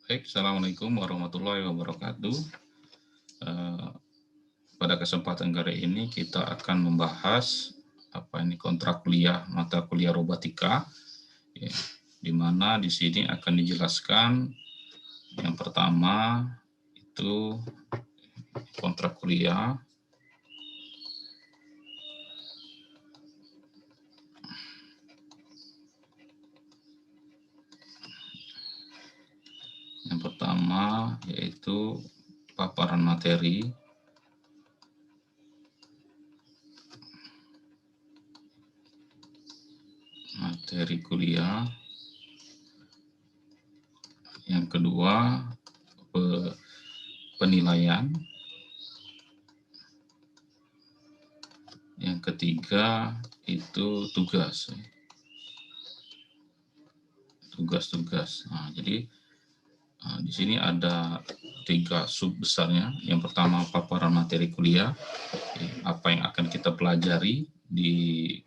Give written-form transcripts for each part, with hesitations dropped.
Baik, Assalamualaikum warahmatullahi wabarakatuh. Eh, Pada kesempatan kali ini kita akan membahas kontrak kuliah mata kuliah robotika, ya, di mana di sini akan dijelaskan yang pertama itu kontrak kuliah, yang pertama yaitu paparan materi, kuliah. Yang kedua penilaian. Yang ketiga itu tugas-tugas. Nah, jadi di sini ada 3 sub besarnya. Yang pertama paparan materi kuliah, apa yang akan kita pelajari di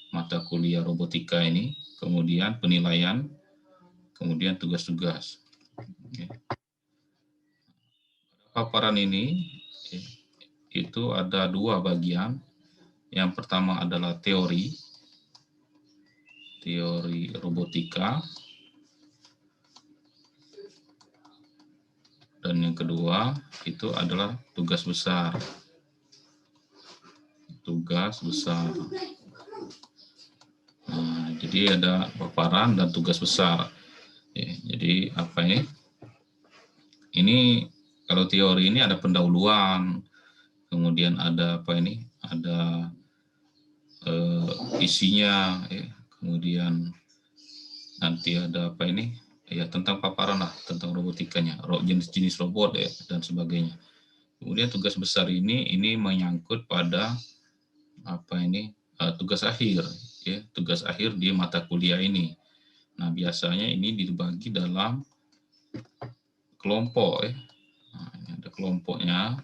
mata kuliah robotika ini, kemudian penilaian, kemudian tugas-tugas. Paparan ini itu ada 2 bagian. Yang pertama adalah teori robotika, dan yang kedua itu adalah tugas besar. Nah, jadi ada paparan dan tugas besar. Ya, jadi ini kalau teori ini ada pendahuluan, kemudian ada ada isinya, ya, kemudian nanti ada tentang paparan lah, tentang robotikanya, jenis-jenis robot, ya, dan sebagainya. Kemudian tugas besar ini menyangkut pada tugas akhir, ya, tugas akhir di mata kuliah ini. Nah, biasanya ini dibagi dalam kelompok, ya. Nah, ini ada kelompoknya,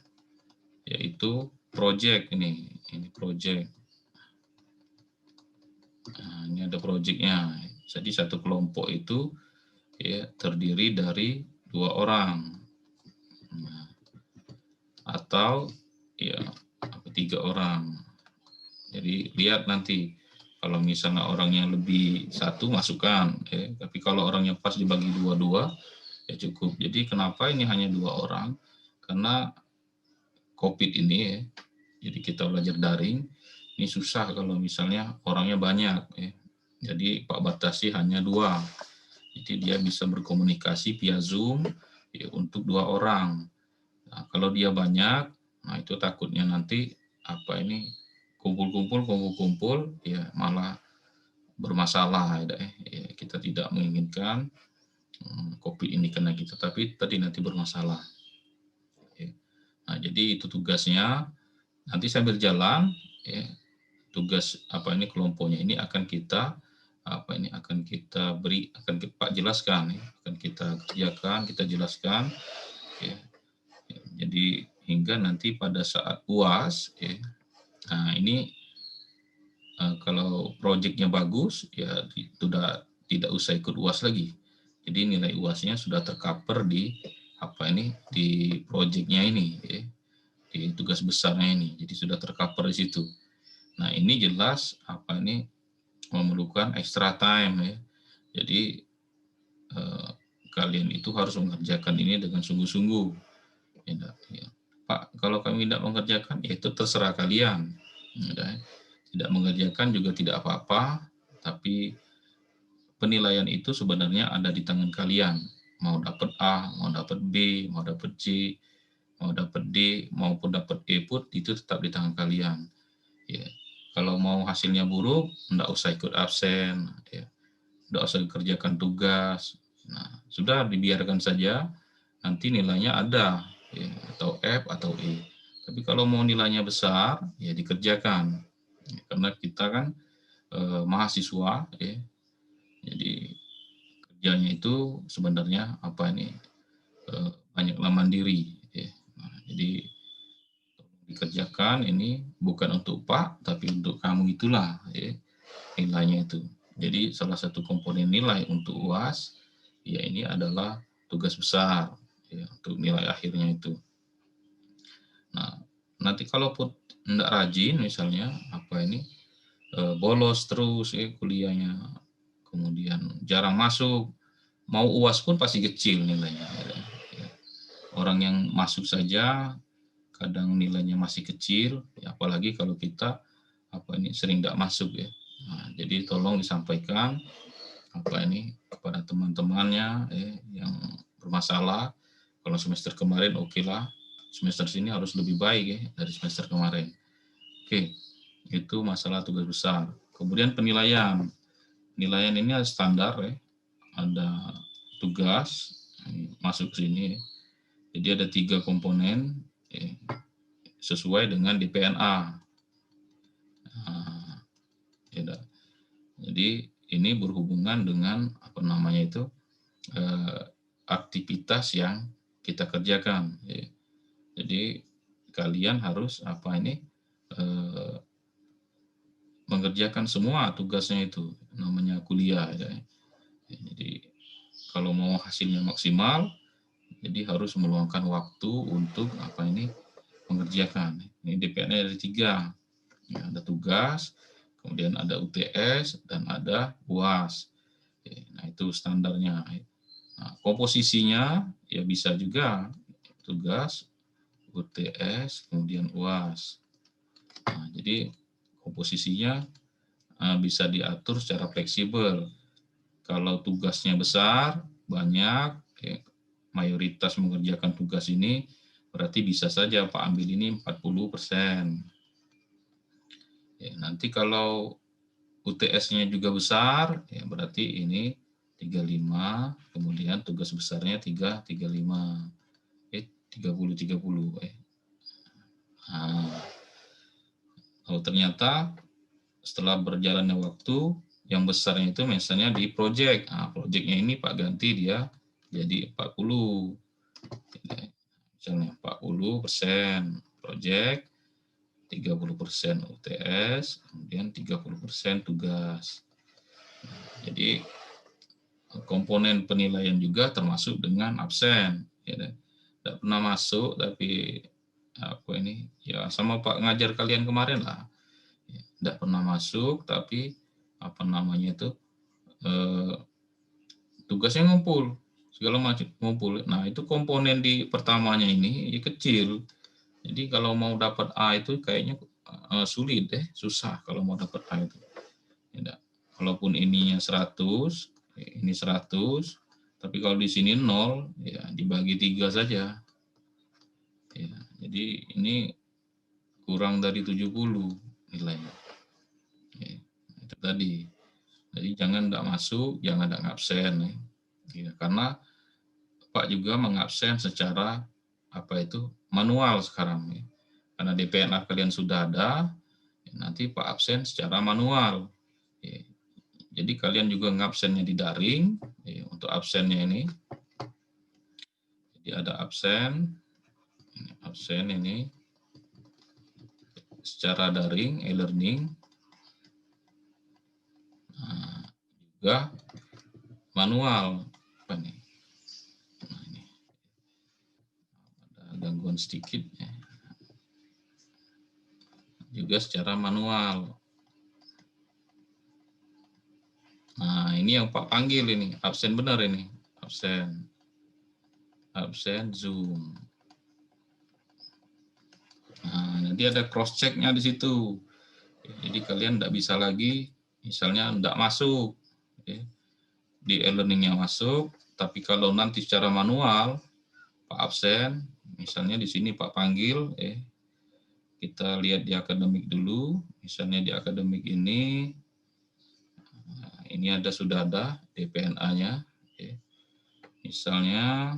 yaitu project ini project. Nah, ini ada projectnya. Jadi satu kelompok itu ya terdiri dari 2 orang, nah, atau ya 3 orang. Jadi lihat nanti kalau misalnya orangnya lebih satu masukkan, tapi kalau orangnya pas dibagi 2-2 ya cukup. Jadi kenapa ini hanya 2 orang? Karena COVID ini, ya, jadi kita belajar daring, ini susah kalau misalnya orangnya banyak, ya. Jadi Pak batasi hanya 2. Jadi dia bisa berkomunikasi via Zoom, ya, untuk 2 orang. Nah, kalau dia banyak, nah itu takutnya nanti kumpul-kumpul, ya malah bermasalah, ya, kita tidak menginginkan COVID ini kena kita, tapi tadi nanti bermasalah. Ya. Nah, jadi itu tugasnya. Nanti sambil jalan, ya, tugas kelompoknya ini akan kita beri, akan Pak jelaskan, ya, akan kita kerjakan, kita jelaskan, ya. Jadi hingga nanti pada saat UAS, ya, nah ini kalau proyeknya bagus, ya sudah tidak usah ikut UAS lagi. Jadi nilai UASnya sudah tercover di di proyeknya ini, ya, di tugas besarnya ini. Jadi sudah tercover di situ. Nah, ini jelas memerlukan extra time, ya. Jadi kalian itu harus mengerjakan ini dengan sungguh-sungguh. Ya. Pak, kalau kami tidak mengerjakan, ya itu terserah kalian. Ya. Tidak mengerjakan juga tidak apa-apa, tapi penilaian itu sebenarnya ada di tangan kalian. Mau dapat A, mau dapat B, mau dapat C, mau dapat D, maupun dapat E pun itu tetap di tangan kalian. Ya. Kalau mau hasilnya buruk, enggak usah ikut absen, ya. Enggak usah kerjakan tugas. Nah, sudah dibiarkan saja, nanti nilainya ada, ya, atau F atau E. Tapi kalau mau nilainya besar, ya dikerjakan. Ya, karena kita kan mahasiswa, ya. Jadi kerjanya itu sebenarnya banyaklah mandiri, ya. Nah, jadi dikerjakan ini bukan untuk Pak, tapi untuk kamu itulah, ya, nilainya itu. Jadi salah satu komponen nilai untuk UAS ya ini adalah tugas besar ya, untuk nilai akhirnya itu. Nah, nanti kalaupun tidak rajin misalnya bolos terus ya kuliahnya, kemudian jarang masuk, mau UAS pun pasti kecil nilainya. Ya. Orang yang masuk saja kadang nilainya masih kecil, ya, apalagi kalau kita sering tidak masuk ya. Nah, jadi tolong disampaikan kepada teman-temannya yang bermasalah. Kalau semester kemarin oke lah, semester sini harus lebih baik ya dari semester kemarin. Oke, itu masalah tugas besar. Kemudian penilaian. Penilaian ini ada standar ya, ada tugas masuk ke sini. Jadi ada 3 komponen sesuai dengan DPNA. Nah, jadi ini berhubungan dengan aktivitas yang kita kerjakan. Jadi kalian harus mengerjakan semua tugasnya itu, namanya kuliah. Jadi kalau mau hasilnya maksimal, jadi harus meluangkan waktu untuk mengerjakan. Ini DPN ada 3, ya, ada tugas, kemudian ada UTS dan ada UAS. Nah itu standarnya. Nah, komposisinya ya bisa juga tugas, UTS, kemudian UAS. Nah, jadi komposisinya bisa diatur secara fleksibel. Kalau tugasnya besar, banyak, mayoritas mengerjakan tugas ini, berarti bisa saja Pak ambil ini 40%. Nanti kalau UTS-nya juga besar, ya berarti ini 35, kemudian tugas besarnya 35. 30. Nah, kalau ternyata setelah berjalannya waktu, yang besarnya itu misalnya di project. Nah, projectnya ini Pak ganti dia jadi 40. Misalnya 40% project, 30% UTS, kemudian 30% tugas. Jadi komponen penilaian juga termasuk dengan absen. Tidak pernah masuk, tapi ya sama Pak ngajar kalian kemarin lah. Tidak pernah masuk, tapi tugasnya ngumpul, segala macam ngumpul. Nah itu komponen di pertamanya ini kecil. Jadi kalau mau dapat A itu kayaknya sulit susah kalau mau dapat A itu. Ya, kalaupun ininya 100, ini 100, tapi kalau di sini 0, ya dibagi 3 saja. Ya, jadi ini kurang dari 70 nilainya. Ya, itu tadi. Jadi jangan tidak masuk, jangan tidak absen. Ya, karena Pak juga mengabsen secara manual sekarang. Ya. Karena DPNA kalian sudah ada, nanti Pak absen secara manual. Ya. Jadi kalian juga ngabsennya di daring. Ya, untuk absennya ini, jadi ada absen ini secara daring, e-learning. Nah, juga manual. Apa nih? Nah, ini ada gangguan sedikit. Ya. Juga secara manual. Nah, ini yang Pak panggil ini, absen benar ini, absen Zoom. Nah, nanti ada cross check-nya di situ. Jadi kalian tidak bisa lagi, misalnya tidak masuk, di e-learning-nya masuk, tapi kalau nanti secara manual, Pak absen, misalnya di sini Pak panggil, kita lihat di akademik dulu, misalnya di akademik ini, ini sudah ada DPNA-nya, misalnya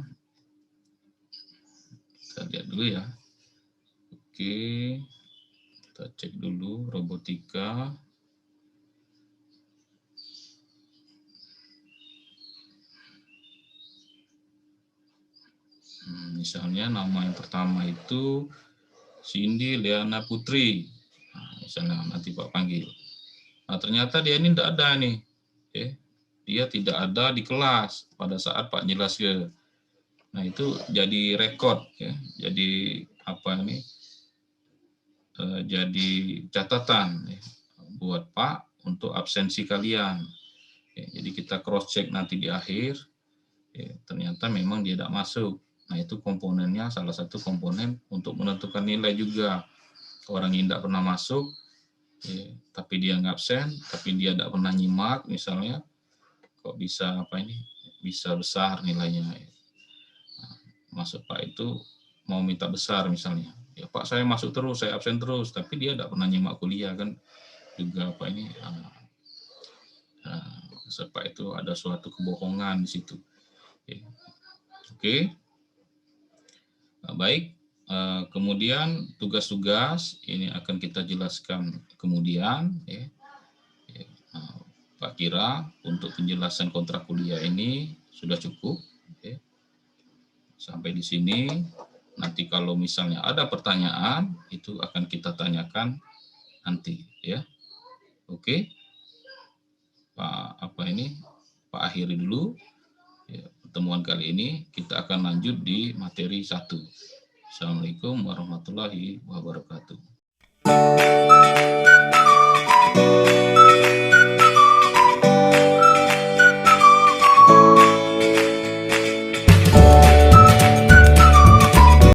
kita lihat dulu ya. Oke, kita cek dulu robotika. Misalnya nama yang pertama itu Cindy Liana Putri. Nah, misalnya nanti Pak panggil. Nah, ternyata dia ini tidak ada nih. dia tidak ada di kelas pada saat Pak jelaskan. Nah, itu jadi rekod ya. Jadi apa ini? Jadi catatan ya, buat Pak untuk absensi kalian. Ya, jadi kita cross check nanti di akhir. Ya, ternyata memang dia tidak masuk. Nah, itu komponennya salah satu komponen untuk menentukan nilai juga. Orang yang tidak pernah masuk, ya, tapi dia nggak absen, tapi dia tidak pernah nyimak misalnya, kok bisa apa ini? Bisa besar nilainya. Ya. Masuk Pak itu mau minta besar misalnya. Ya Pak, saya masuk terus, saya absen terus, tapi dia tidak pernah nyimak kuliah kan, juga apa ini? Pak itu ada suatu kebohongan di situ. Ya. Oke. Baik, kemudian tugas-tugas ini akan kita jelaskan kemudian. Ya. Pak kira untuk penjelasan kontrak kuliah ini sudah cukup. Ya. Sampai di sini, nanti kalau misalnya ada pertanyaan, itu akan kita tanyakan nanti. Ya, oke. Pak akhiri dulu. Ya, pertemuan kali ini kita akan lanjut di materi 1. Assalamualaikum warahmatullahi wabarakatuh.